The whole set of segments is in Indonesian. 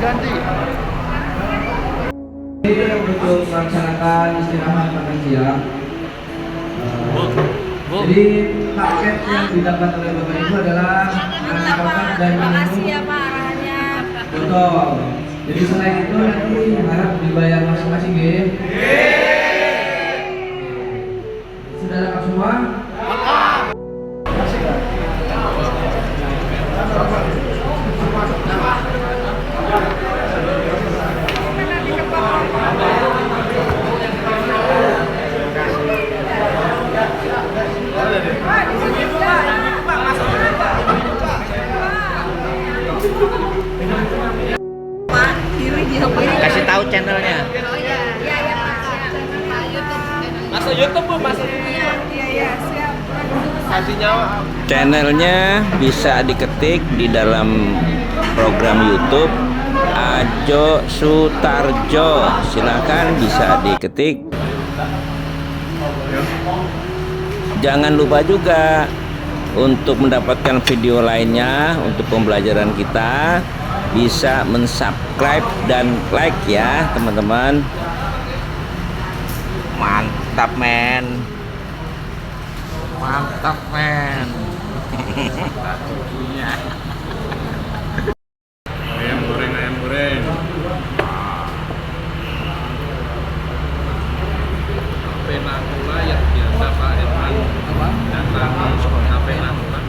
ganti. Untuk melaksanakan istirahat makan siang. Jadi paket yang didapat oleh Bapak Ibu adalah makanan dan minum. Betul. Jadi selain itu nanti harap dibayar masing-masing ya. Sudah lengkap semua? Kasih tahu channelnya. Masuk YouTube Bu, masuk. Channelnya bisa diketik di dalam program YouTube Ajo Sutarjo. Silakan bisa diketik. Jangan lupa juga untuk mendapatkan video lainnya untuk pembelajaran kita bisa mensubscribe dan like ya teman-teman. Mantap men. Mantap men. Ayam goreng, ayam goreng. Penakula yang biasa Pak Irman. Datang HP Nakula.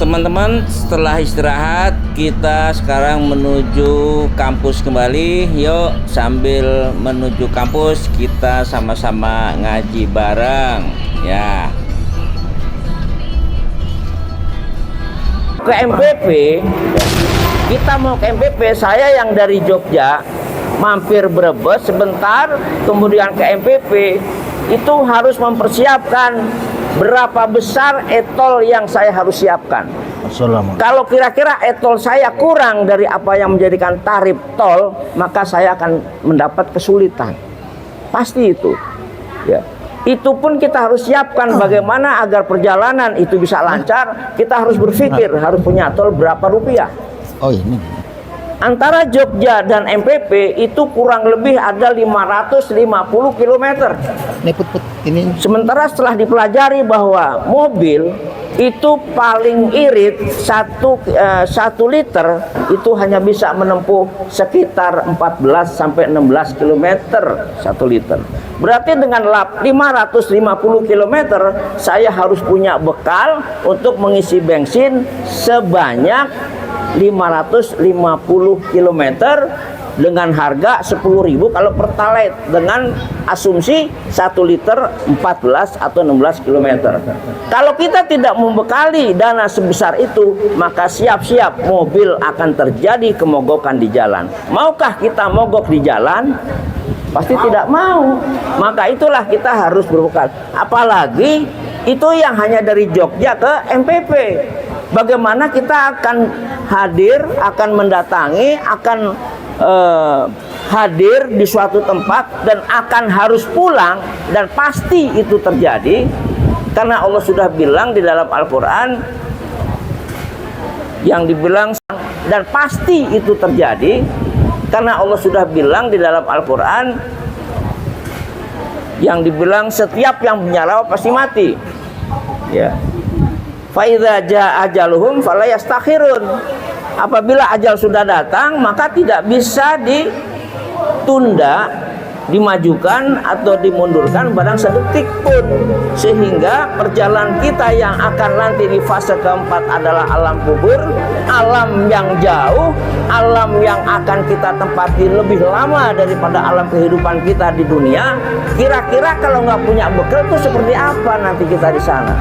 Teman-teman, setelah istirahat kita sekarang menuju kampus kembali. Yuk, sambil menuju kampus kita sama-sama ngaji bareng ya. Ke MPP, kita mau ke MPP. Saya yang dari Jogja mampir Brebes sebentar, kemudian ke MPP. Itu harus mempersiapkan berapa besar etol yang saya harus siapkan. Kalau kira-kira etol saya kurang dari apa yang menjadikan tarif tol, maka saya akan mendapat kesulitan. Pasti itu. Ya. Itu pun kita harus siapkan bagaimana agar perjalanan itu bisa lancar. Kita harus berpikir harus punya tol berapa rupiah. Oh ini. Antara Jogja dan MPP itu kurang lebih ada 550 km. Ini put ini. Sementara setelah dipelajari bahwa mobil itu paling irit 1 liter itu hanya bisa menempuh sekitar 14 sampai 16 km 1 liter. Berarti dengan 550 km saya harus punya bekal untuk mengisi bensin sebanyak 550 km dengan harga 10.000 kalau pertalite dengan asumsi 1 liter 14 atau 16 km. Kalau kita tidak membekali dana sebesar itu, maka siap-siap mobil akan terjadi kemogokan di jalan. Maukah kita mogok di jalan? Pasti tidak mau. Maka itulah kita harus berbekal. Apalagi itu yang hanya dari Jogja ke MPP. Bagaimana kita akan hadir, akan mendatangi, akan hadir di suatu tempat dan akan harus pulang, dan pasti itu terjadi karena Allah sudah bilang di dalam Al-Quran yang dibilang, dan pasti itu terjadi karena Allah sudah bilang di dalam Al-Quran yang dibilang setiap yang punya nyawa pasti mati ya. Fa idza jaa ajaluhum fala yastakhirun. Apabila ajal sudah datang maka tidak bisa ditunda dimajukan atau dimundurkan barang sedetik pun, sehingga perjalanan kita yang akan nanti di fase keempat adalah alam kubur, alam yang jauh, alam yang akan kita tempati lebih lama daripada alam kehidupan kita di dunia. Kira-kira kalau nggak punya bekal itu seperti apa nanti kita di sana?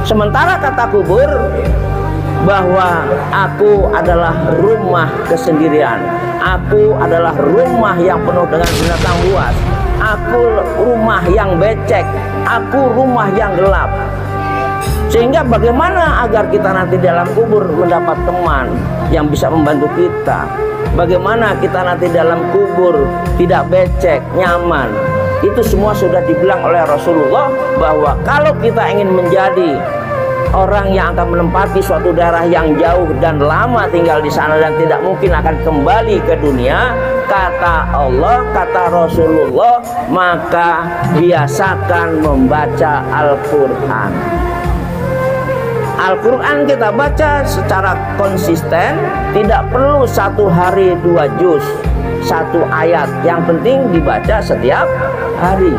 Sementara kata kubur bahwa aku adalah rumah kesendirian, aku adalah rumah yang penuh dengan binatang buas, aku rumah yang becek, aku rumah yang gelap. Sehingga bagaimana agar kita nanti dalam kubur mendapat teman yang bisa membantu kita? Bagaimana kita nanti dalam kubur tidak becek, nyaman? Itu semua sudah dibilang oleh Rasulullah bahwa kalau kita ingin menjadi orang yang akan menempati suatu daerah yang jauh dan lama tinggal di sana dan tidak mungkin akan kembali ke dunia, kata Allah, kata Rasulullah, maka biasakan membaca Al-Quran. Al-Quran kita baca secara konsisten, tidak perlu 1 hari 2 juz, 1 ayat, yang penting dibaca setiap hari.